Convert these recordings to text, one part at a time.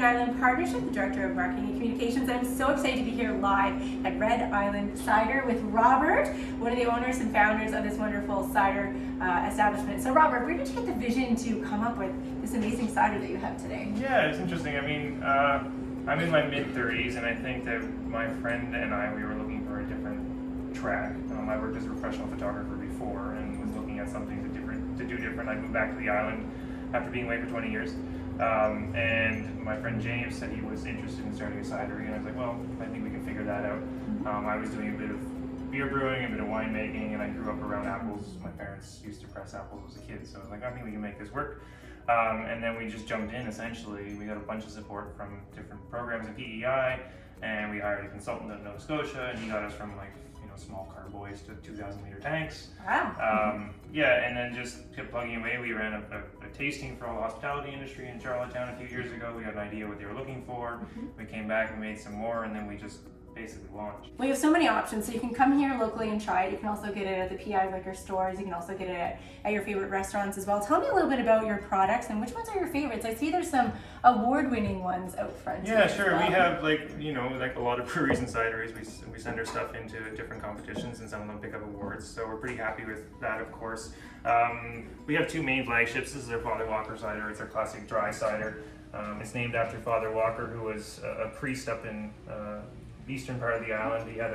Island Partnership, the Director of Marketing and Communications. I'm so excited to be here live at Red Island Cider with Robert, one of the owners and founders of this wonderful cider establishment. So Robert, where did you get the vision to come up with this amazing cider that you have today? Yeah, it's interesting. I mean, I'm in my mid-30s, and I think that my friend and I, we were looking for a different track. I worked as a professional photographer before and was looking at something to do different. I moved back to the island after being away for 20 years. And my friend James said he was interested in starting a cidery, and I was like, well, I think we can figure that out. I was doing a bit of beer brewing, a bit of winemaking, and I grew up around apples. My parents used to press apples as a kid, so I was like, I think we can make this work. And then we just jumped in, essentially. We got a bunch of support from different programs at PEI, and we hired a consultant out of Nova Scotia, and he got us from small carboys to 2,000 liter tanks. Wow. Yeah, and then just kept plugging away. We ran a tasting for all the hospitality industry in Charlottetown a few years ago. We got an idea what they were looking for. We came back and made some more, and then we just basically launched. We have so many options, so you can come here locally and try it. You can also get it at the PI liquor stores. You can also get it at your favorite restaurants as well. Tell me a little bit about your products and which ones are your favorites. I see there's some award-winning ones out front. Yeah, sure. Well, we have like a lot of breweries and cideries. We send our stuff into different competitions, and some of them pick up awards. So we're pretty happy with that, of course. We have two main flagships. This is our Father Walker cider. It's our classic dry cider. It's named after Father Walker, who was a priest up in eastern part of the island. He had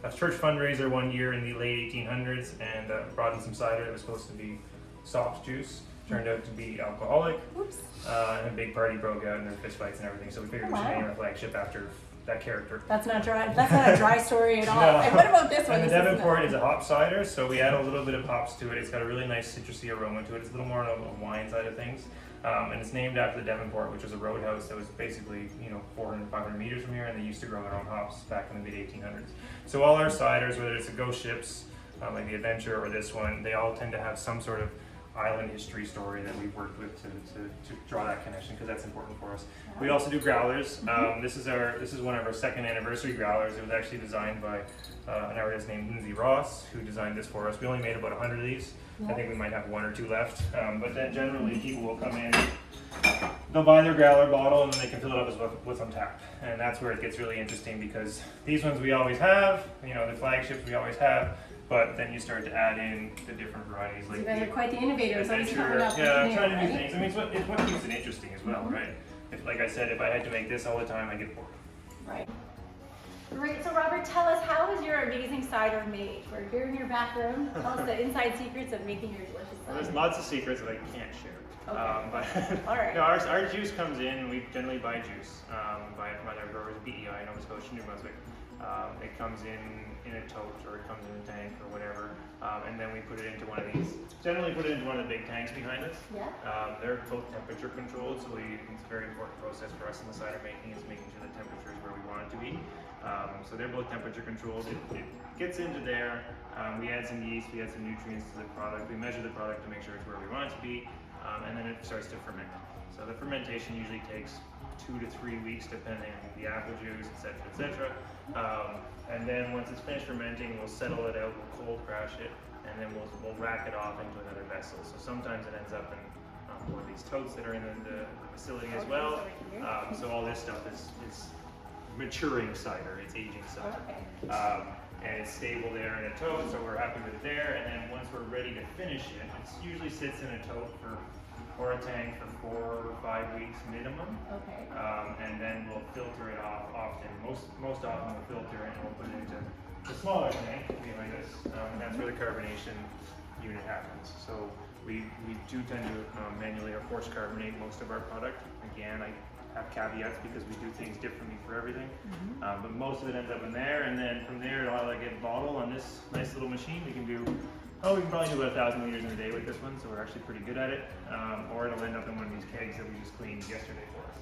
a church fundraiser one year in the late 1800s and brought in some cider that was supposed to be soft juice. Turned out to be alcoholic. Oops. And a big party broke out and there were fist fights and everything. So we figured we should name our flagship after that character. That's not dry. That's not a dry story at all. No. And what about this one? And the Devonport is a hop cider, so we add a little bit of hops to it. It's got a really nice citrusy aroma to it. It's a little more on the wine side of things. And it's named after the Devonport, which was a roadhouse that was basically 400, 500 meters from here, and they used to grow their own hops back in the mid-1800s. So all our ciders, whether it's the Ghost Ships, like the Adventure, or this one, they all tend to have some sort of island history story that we've worked with to draw that connection, because that's important for us. We also do growlers. This is one of our second anniversary growlers. It was actually designed by an artist named Lindsay Ross, who designed this for us. We only made about 100 of these. I think we might have one or two left. But then generally people will come in, they'll buy their growler bottle, and then they can fill it up as what's on tap. And that's where it gets really interesting, because these ones we always have, the flagships we always have. But then you start to add in the different varieties. Like you guys are quite the innovators. Adventure, yeah, trying to do things. I mean, it's what keeps it interesting as well, right? Like I said, if I had to make this all the time, I'd get bored. Right. Great. So Robert, tell us, how is your amazing cider made? We're here in your back room. Tell us the inside secrets of making your delicious cider. Well, there's lots of secrets that I can't share. Okay. But all right. No, our juice comes in, and we generally buy juice. Buy it from other growers, BEI, Nova Scotia, New Brunswick. It comes in a tote, or it comes in a tank, or whatever, and then we put it into one of these. Generally put it into one of the big tanks behind us. Yeah. They're both temperature controlled, so it's a very important process for us in the cider making, is making sure the temperature is where we want it to be. So they're both temperature controlled. It gets into there. We add some yeast, we add some nutrients to the product. We measure the product to make sure it's where we want it to be, and then it starts to ferment. So the fermentation usually takes 2 to 3 weeks, depending on the apple juice, etc., etc. And then once it's finished fermenting, we'll settle it out, we'll cold crash it, and then we'll rack it off into another vessel. So sometimes it ends up in one of these totes that are in the facility as well. So all this stuff is maturing cider, it's aging cider. And it's stable there in a tote, so we're happy with it there. And then once we're ready to finish it, it usually sits in a tote or a tank for 4 or 5 weeks minimum. Okay. And then we'll filter it off often. Most often we'll filter it and we'll put it into the smaller tank behind us, and that's where the carbonation unit happens. So we do tend to manually or force carbonate most of our product. Again, I have caveats because we do things differently for everything, but most of it ends up in there, and then from there it'll get bottled on this nice little machine. We can probably do about 1,000 liters in a day with this one, so we're actually pretty good at it. Or it'll end up in one of these kegs that we just cleaned yesterday for us.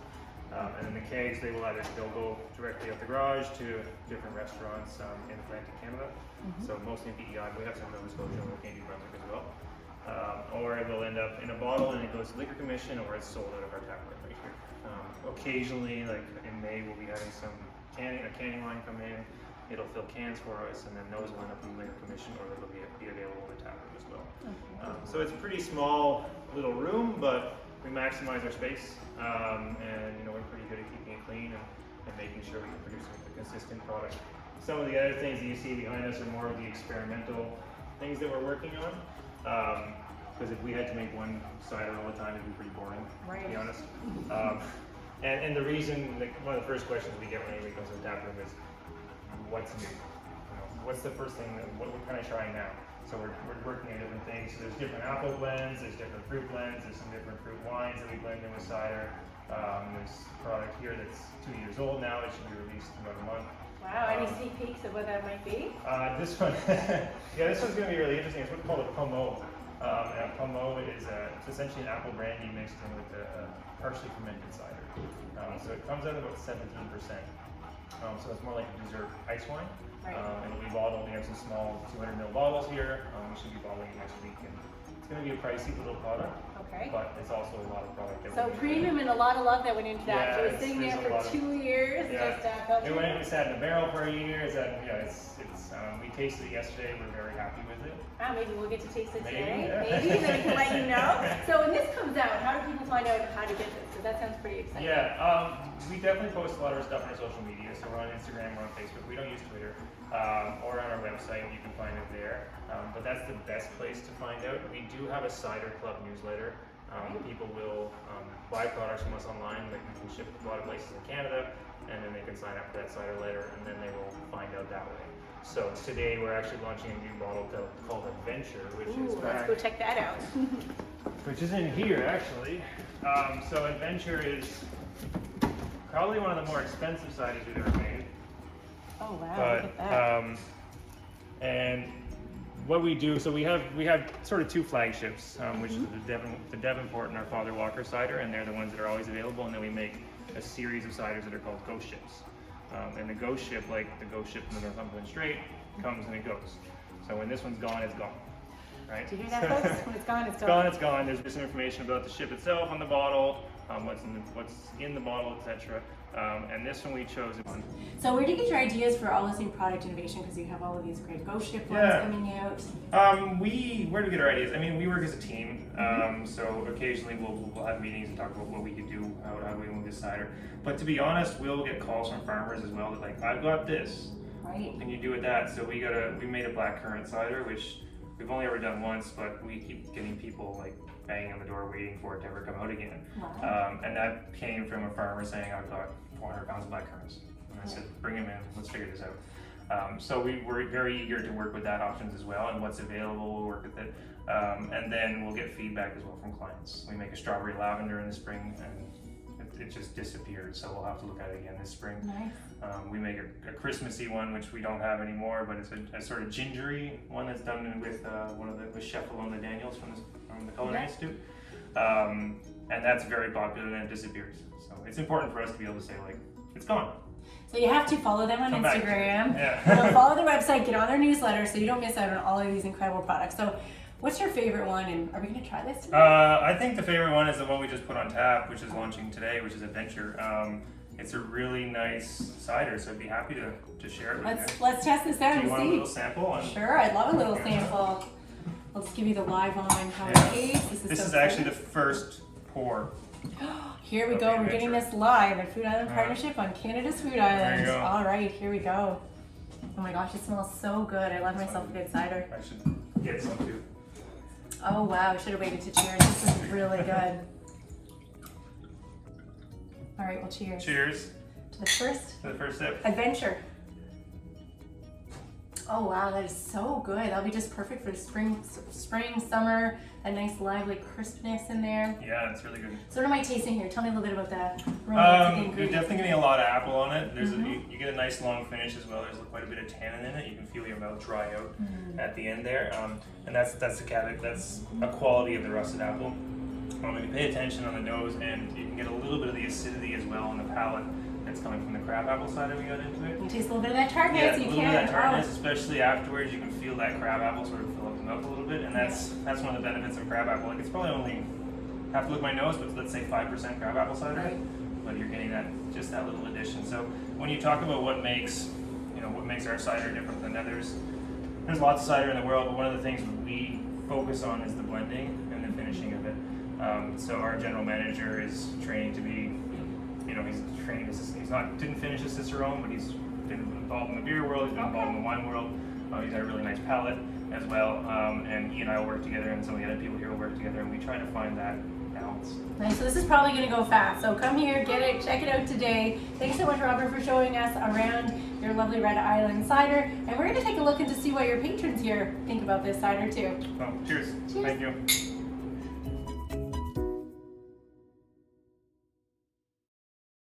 And then the kegs, they'll go directly out the garage to different restaurants in Atlantic Canada. So mostly in PEI, we have some in Nova Scotia and New Brunswick as well. Or it will end up in a bottle and it goes to liquor commission, or it's sold out of our tap room right here. Occasionally, like in May, we'll be having a canning line come in. It'll fill cans for us, and then those will end up in the liquor commission, or they'll be available in the tap room as well. So it's a pretty small little room, but we maximize our space, and you know, we're pretty good at keeping it clean and making sure we can produce a consistent product. Some of the other things that you see behind us are more of the experimental things that we're working on. Because if we had to make one cider all the time, it'd be pretty boring, to be honest. And the reason, like, one of the first questions we get when anybody comes to the tap room is, what's new? You know, what's the first thing, what can I try now? So we're working on different things. So there's different apple blends, there's different fruit blends, there's some different fruit wines that we blend in with cider. There's a product here that's 2 years old now, it should be released in about a month. Wow, any sneak peeks of what that might be? This one, yeah, this one's going to be really interesting. It's what's called a pommeau. And a pommeau is it's essentially an apple brandy mixed in with a partially fermented cider. So it comes out about 17%. So it's more like a dessert ice wine. Right. And it'll be bottled. We have some small 200 ml bottles here. We should be bottling it next week. And it's going to be a pricey little product. Okay. But it's also a lot of product. So premium and a lot of love that went into that. Yeah, It was sitting there for 2 years. Yeah. Just, It sat in a barrel for a year. We tasted it yesterday. We're very happy with it. maybe we'll get to taste it Maybe, today. yeah. Maybe, then we can let you know. So when this comes out, how do people find out how to get this? Because that sounds pretty exciting. Yeah, we definitely post a lot of our stuff on our social media. So we're on Instagram, we're on Facebook. We don't use Twitter. Or on our website, you can find it there. But that's the best place to find out. We do have a cider club newsletter. People will buy products from us online that we can ship to a lot of places in Canada, and then they can sign up for that cider letter, and then they will find out that way. So today we're actually launching a new bottle called Adventure, which is Let's go check that out. which is in here actually. So Adventure is probably one of the more expensive ciders we've ever made. Oh wow, But look at that. and what we do, so we have sort of two flagships, which is the Devonport and our Father Walker cider, and they're the ones that are always available. And then we make a series of ciders that are called ghost ships. And the ghost ship, like the ghost ship from the Northumberland Strait, comes and it goes. So when this one's gone, it's gone. Right? Did you hear that, folks? When it's gone, it's It's gone. gone, it's gone. There's some information about the ship itself on the bottle, what's in the bottle, etc. And this one we chose. So where do you get your ideas for all this new product innovation? Because you have all of these great ghost ship ones coming out. Where do we get our ideas? I mean, we work as a team. So occasionally we'll have meetings and talk about what we could do, how do we move this cider. But to be honest, we'll get calls from farmers as well that like, I've got this. Right. What can you do with that? So we made a blackcurrant cider, which we've only ever done once, but we keep getting people like banging on the door waiting for it to ever come out again. Wow. And that came from a farmer saying, I've got 400 pounds of blackcurrants. And I said, bring them in, let's figure this out. So we were very eager to work with that options as well, and what's available, we'll work with it. And then we'll get feedback as well from clients. We make a strawberry lavender in the spring, and it just disappeared, so we'll have to look at it again this spring. Nice. We make a Christmassy one, which we don't have anymore, but it's a sort of gingery one that's done with with Chef Alona Daniels from the Culinary Institute. And that's very popular, and it disappears. So it's important for us to be able to say, like, it's gone. So you have to follow them on Come back. Instagram. Yeah. Follow their website, get on their newsletter so you don't miss out on all of these incredible products. So what's your favorite one, and are we going to try this today? I think the favorite one is the one we just put on tap, which is launching today, which is Adventure. It's a really nice cider, so I'd be happy to share it with you. Let's test this out Do and you want a see. little sample? Sure, I'd love a little sample. I'll just give you the live on how it tastes. This so is actually the exciting. first pour. Here we of go. the We're getting Adventure. this live at Food Island Partnership on Canada's Food Island. go. All right, here we go. Oh my gosh, it smells so good. I love myself a good cider. I should get some too. Oh wow, I should have waited to cheers. This is really good. All right, well, cheers. Cheers To the first to the first sip. adventure. Oh wow, that is so good. That'll be just perfect for spring, summer. A nice lively crispness in there. Yeah, it's really good. So what am I tasting here? Tell me a little bit about that. You're definitely getting a lot of apple on it. There's you get a nice long finish as well. There's quite a bit of tannin in it. You can feel your mouth dry out at the end there, and that's a quality of the russet apple. If you pay attention on the nose, and you can get a little bit of the acidity as well on the palate that's coming from the crab apple cider we got into it. You taste a little bit of that tartness. Yeah, a You little bit of that can. tartness, especially afterwards. You can feel that crab apple sort of fill up the mouth a little bit, and that's one of the benefits of crab apple. Like, it's probably only, I have to look at my nose, but let's say 5% crab apple cider. Right. But you're getting just that little addition. So when you talk about what makes our cider different than others, there's lots of cider in the world, but one of the things we focus on is the blending and the finishing of it. So our general manager is training to be, he's trained. Didn't finish a Cicerone, but he's been involved in the beer world. He's been involved in the wine world. He's got a really nice palate as well. And he and I will work together, and some of the other people here will work together, and we try to find that balance. Nice. So this is probably going to go fast. So come here, get it, check it out today. Thanks so much, Robert, for showing us around your lovely Red Island cider. And we're going to take a look and to see what your patrons here think about this cider too. Oh, cheers. Cheers. Thank you.